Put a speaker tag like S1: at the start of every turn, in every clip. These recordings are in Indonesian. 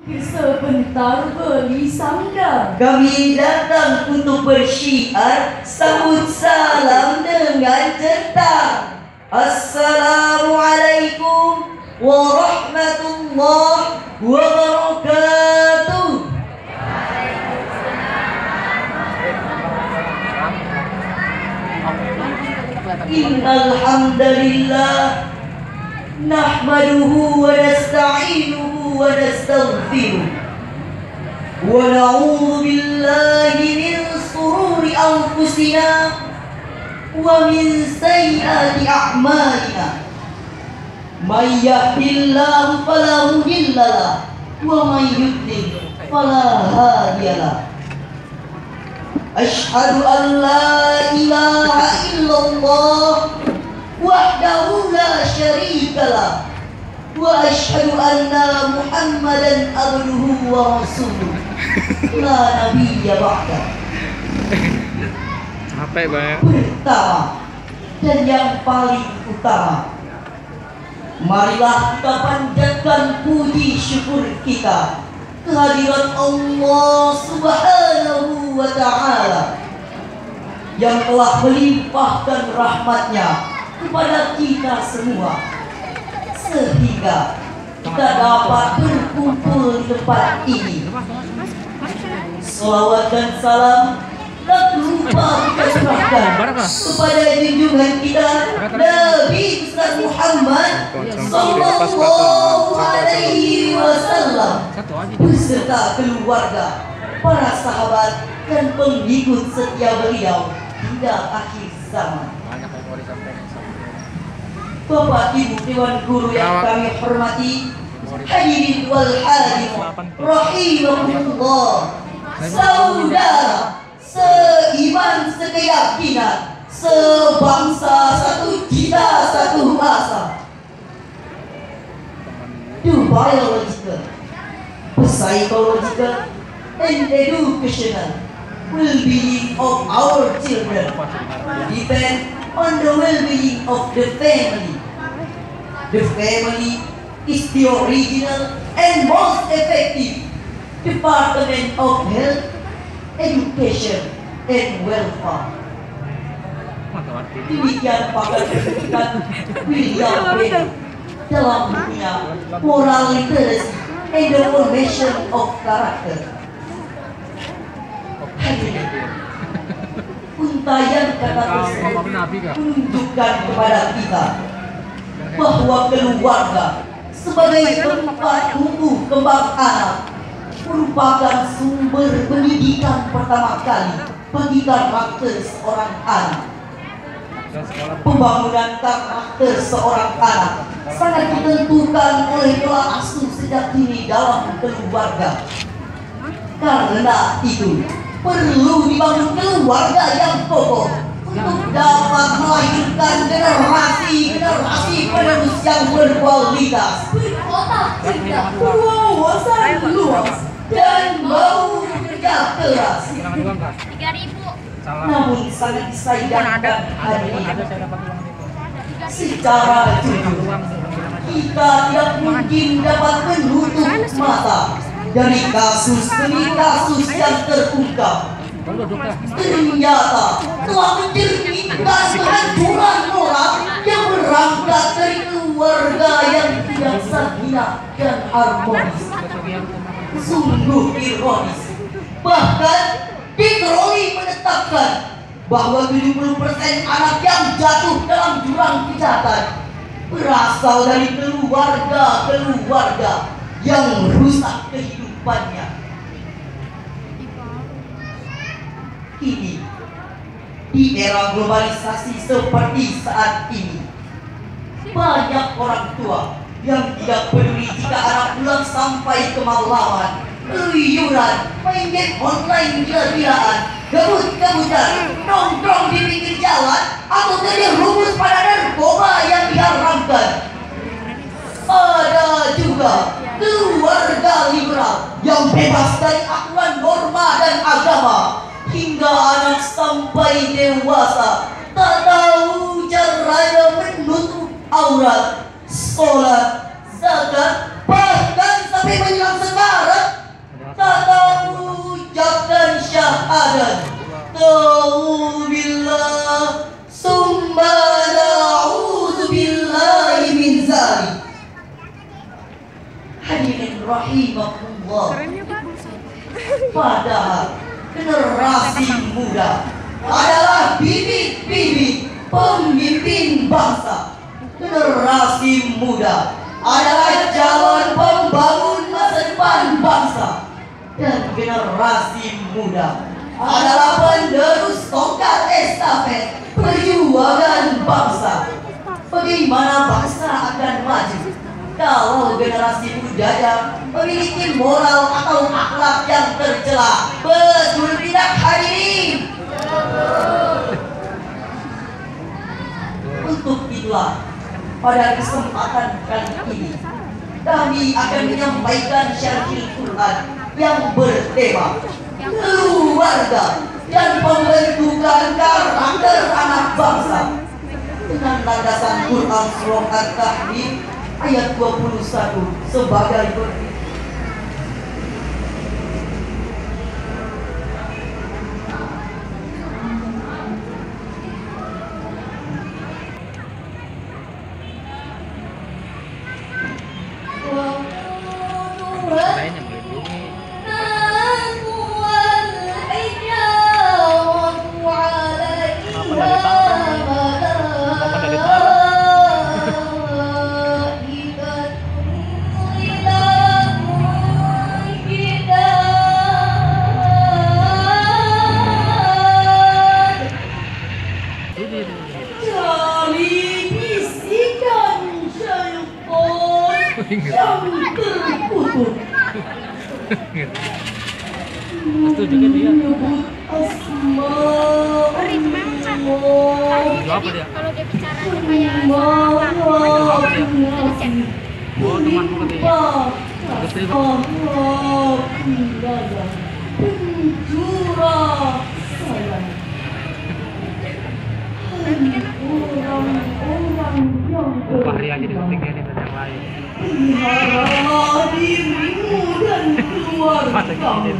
S1: Sebentar beli sandal.
S2: Kami datang untuk bersyiar, sambut salam dengan centang. Assalamualaikum warahmatullahi wabarakatuh. Innal hamdalillah nahmaduhu wa nasta'inuhu wa nastaghfiruh wa na'udzu billahi min shururi anfusina wa min sayyiati a'malina. May yahdihillahu fala mudilla lahu wa may yudlil fala hadiya lahu. Asyhadu an la ilaha illallah wahdahu la syarika lah wa asyhadu anna Muhammadan abduhu wa rasuluh la nabiyya ba'da.
S3: Apa ya, Bang?
S2: Pertama dan yang paling utama, marilah kita panjatkan puji syukur kita kehadirat Allah Subhanahu wa ta'ala yang telah melimpahkan rahmatnya kepada kita semua, sehingga kita dapat berkumpul di tempat ini. Salawat dan salam tak lupa kita serahkan kepada junjungan kita Nabi besar Muhammad Sallallahu Alaihi Wasallam beserta keluarga, para sahabat dan pengikut setia beliau hingga akhir zaman. Bapak Ibu Dewan Guru yang kami hormati, hadirin wal hadirat rahimakumullah, saudara seiman sekeyakinan, sebangsa satu cita satu asa. To biological, psychological and educational well-being of our children depend on the well-being of the family. The family is the original and most effective Department of Health, Education, and Welfare. Demikian pakar pendidikan William Penn dalam bukunya Moral Literacy and the Formation of Character. Untayan kata tersebut menunjukkan kepada kita bahwa keluarga sebagai tempat tumbuh kembang anak merupakan sumber pendidikan pertama kali bagi karakter seorang anak. Pembangunan karakter seorang anak sangat ditentukan oleh pola asuh sejak dini dalam keluarga. Karena itu perlu dibangun keluarga yang kokoh untuk dapat melahirkan generasi penerus yang berkualitas, berotak cerdas, berwawasan luas, dan mau bekerja keras.
S1: 3.000.
S2: Namun sangat disayangkan hari ini, secara jujur kita tidak mungkin dapat menutup mata dari kasus demi kasus yang terungkap. Ternyata telah mencerminkan kehancuran moral yang berangkat dari keluarga yang tidak sakinah dan harmonis. Sungguh ironis. Bahkan Dikroli menetapkan bahwa 70% anak yang jatuh dalam jurang kejahatan berasal dari keluarga yang rusak kehidupannya. Kini, di era globalisasi seperti saat ini, banyak orang tua yang tidak peduli jika anak pulang sampai kemalaman, keluyuran, main game online gila-gilaan, gabut-gabutan, nongkrong di pinggir jalan, atau terjerumus pada narkoba yang diharamkan. Ada juga keluarga liberal yang bebas dari aturan norma dan agama, hingga anak sampai dewasa tak tahu caranya menutup aurat, sholat, zakat, bahkan sampai menjelang sekarat, tak tahu ucapkan syahadat. Taubillah, summa na'udzubillahi min zalik. Hadirin rahimakumullah. Padahal generasi muda adalah bibit-bibit pemimpin bangsa. Generasi muda adalah calon pembangun masa depan bangsa. Dan generasi muda adalah penerus tongkat estafet perjuangan bangsa. Bagaimana bangsa akan maju kalau generasi mudanya memiliki moral atau akhlak yang tercela? Betul tidak hadirin? Untuk itulah pada kesempatan kali ini kami akan menyampaikan syarhil Quran yang bertema keluarga dan pembentukan karakter anak bangsa dengan landasan Quran surah At-Tahrim ayat 21 sebagai berikut. Yang terkutuk menyebut asma Allah.
S1: Kalau dia bicara
S2: pelihara dirimu dan keluargamu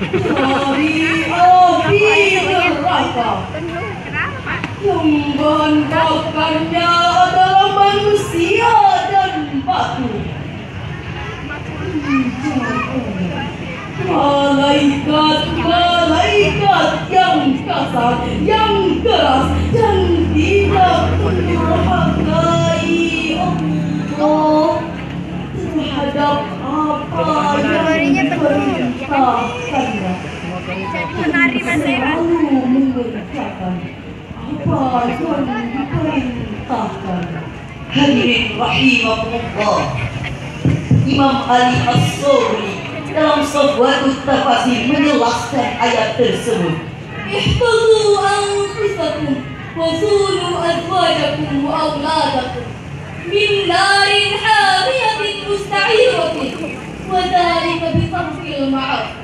S2: dari api neraka. Yang bahan-bakarnya adalah manusia dan batu. Malaikat yang kasar, yang keras, dan tidak menghargai Allah terhadap apa yang diperintahkannya. Selalu mengerjakan apa yang diperintahkan. Hadirin rahimahullah, Imam Ali As-Suri dalam Safwatut Tafasir menjelaskan ayat tersebut. Ihfazu anfusakum wa sunu azwajakum wa auladakum min narin hamiyatin musta'iratin wa dhalika bi tarkil ma'ruf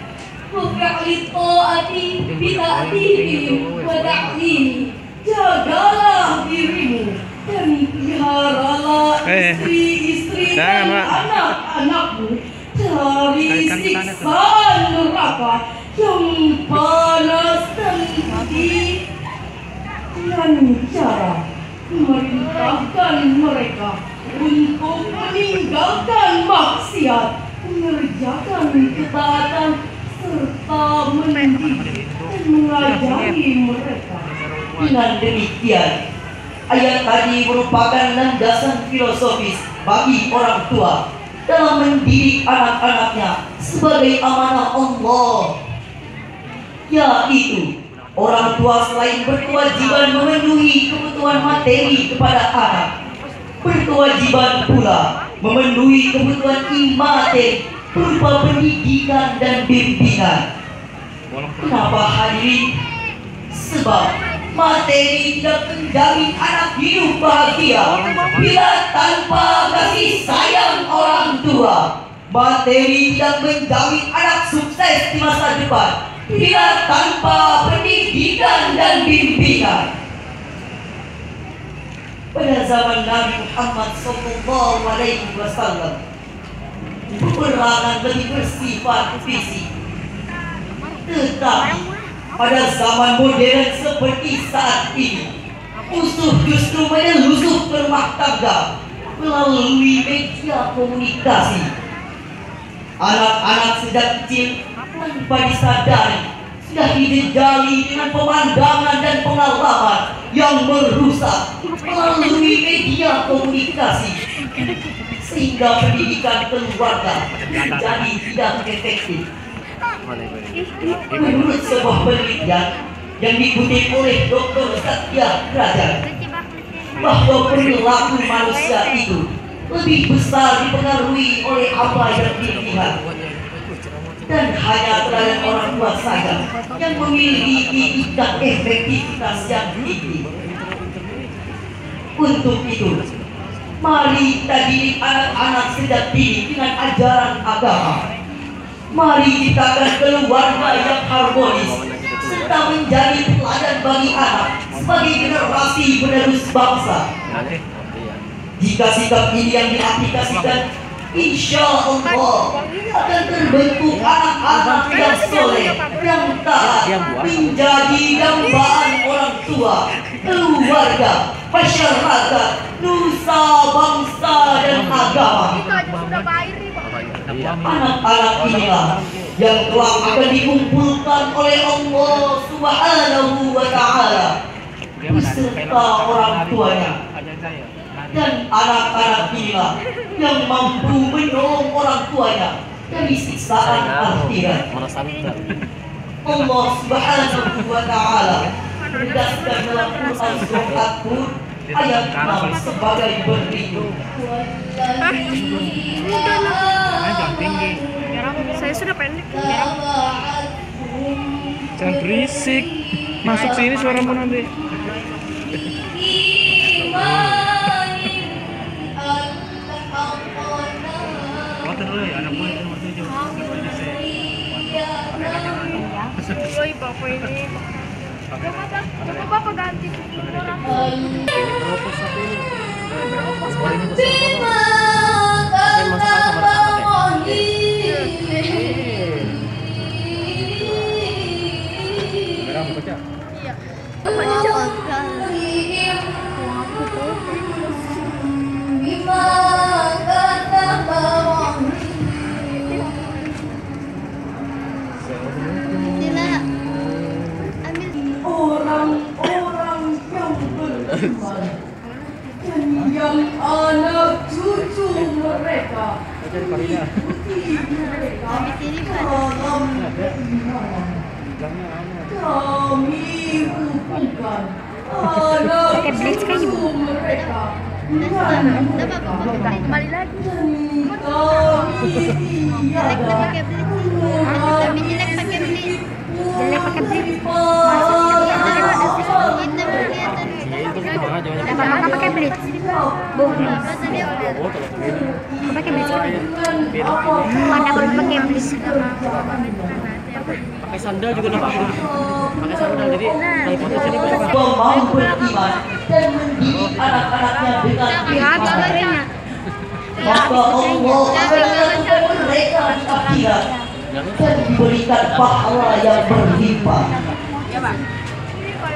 S2: wa fi'li ta'ati bi ta'dibihim wa ta'limi. Jagalah dirimu dan peliharalah istri-istri dan anak-anakmu dari siksaan neraka yang panas dan pedih, dengan cara memerintahkan mereka untuk meninggalkan maksiat, mengerjakan ketaatan, serta mendidik dan mengajari mereka. Dengan demikian, ayat tadi merupakan landasan filosofis bagi orang tua dalam mendidik anak-anaknya sebagai amanah Allah, yaitu orang tua selain berkewajiban memenuhi kebutuhan materi kepada anak, berkewajiban pula memenuhi kebutuhan imateri berupa pendidikan dan bimbingan. Kenapa hadirin? Sebab materi tidak menjamin anak hidup bahagia bila tanpa kasih sayang orang tua. Materi tidak menjamin anak sukses di masa depan bila tanpa pendidikan dan bimbingan. Pada zaman Nabi Muhammad SAW, peperangan lebih bersifat fisik. Tetapi pada zaman modern seperti saat ini, musuh justru menelusur ke rumah tangga melalui media komunikasi. Anak-anak sejak kecil tanpa disadari sudah dijejali dengan pemandangan dan pengalaman yang merusak melalui media komunikasi, sehingga pendidikan keluarga menjadi tidak efektif. Menurut sebuah penelitian yang dikutip oleh Dr. Satya Rajan, bahwa perilaku manusia itu lebih besar dipengaruhi oleh apa yang dilihat, dan hanya terhadap orang tua saja yang memiliki tingkat efektivitas yang tinggi. Untuk itu, mari kita didik anak-anak sejak dini dengan ajaran agama. Mari ciptakan keluarga yang harmonis serta menjadi teladan bagi anak sebagai generasi penerus bangsa. Jika sikap ini yang diaplikasikan, insya Allah akan terbentuk anak-anak yang soleh, yang taat, menjadi dambaan orang tua, keluarga, masyarakat, nusa, bangsa, dan agama. Anak-anak inilah yang telah akan dikumpulkan oleh Allah Subhanahu wa Ta'ala beserta orang tuanya, dan anak-anak inilah yang mampu menolong orang tuanya dari siksaan akhirat. Allah Subhanahu wa Ta'ala menegaskan dalam Quran surat Hud ayat 6 sebagai berikut.
S3: Saya sudah pendek.
S4: Jangan berisik. Masuk sini suaramu nanti.
S3: Woi, bapak ini. Bapak ganti.
S1: Orang-orang yang beriman dan yang anak cucu mereka ikuti mereka dalam keimanan. Kami hukumkan anak cucu mereka
S3: Kembali lagi.
S1: kami
S3: jelek pakai blitz. Kakak pakai blitz. Pakai blitz. Mana belum pakai blitz?
S4: Pakai sandal juga nampak. Pakai sandal jadi dari foto sini banyak.
S2: Mau beriman dan mendidik anak-anaknya dengan iman, maka Allah akan menentukan mereka di akhirat dan diberikan pahala yang berlimpah.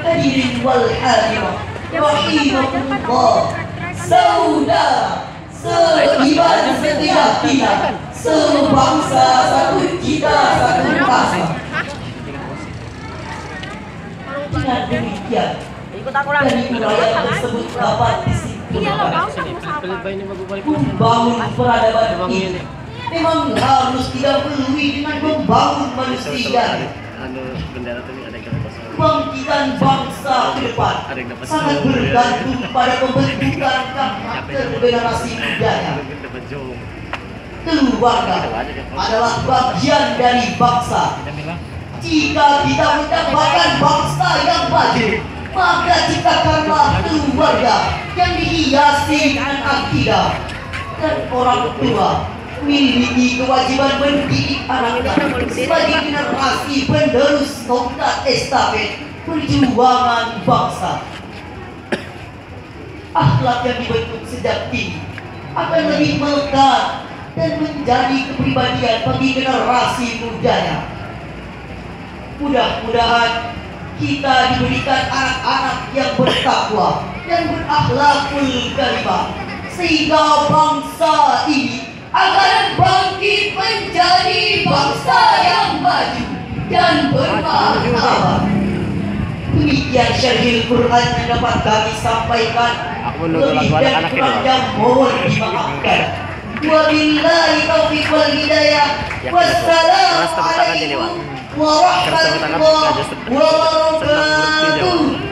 S2: Hadirin wal hadirat rahimakumullah, saudara seiman setiap kita, sebangsa satu cita satu rasa. Dengan demikian, dari uraian tersebut dapat disimpulkan membangun peradaban ini memang harus didahului dengan membangun manusia. Kebangkitan bangsa ke depan sangat bergantung pada pembentukan karakter generasi mudanya. Keluarga adalah bagian dari bangsa. Jika kita mendapatkan bangsa yang maju, maka ciptakanlah keluarga yang dihiasi dengan akidah, dan orang tua memiliki kewajiban mendidik anaknya sebagai generasi penerus tongkat estafet perjuangan bangsa. Akhlak yang dibentuk sejak dini akan lebih melekat dan menjadi kepribadian bagi generasi mudanya. Mudah-mudahan kita diberikan anak-anak yang bertakwa dan berakhlakul karimah, sehingga bangsa ini akan bangkit menjadi bangsa yang maju dan bermartabat. Demikian syarhil Quran yang dapat kami sampaikan.
S4: Aku menurut
S2: Lebih
S4: lagu
S2: dan
S4: anak-anak
S2: kurangnya mohon dimaafkan. Wabillahi taufiq wal hidayah. Wassalamualaikum warahmatullahi wabarakatuh.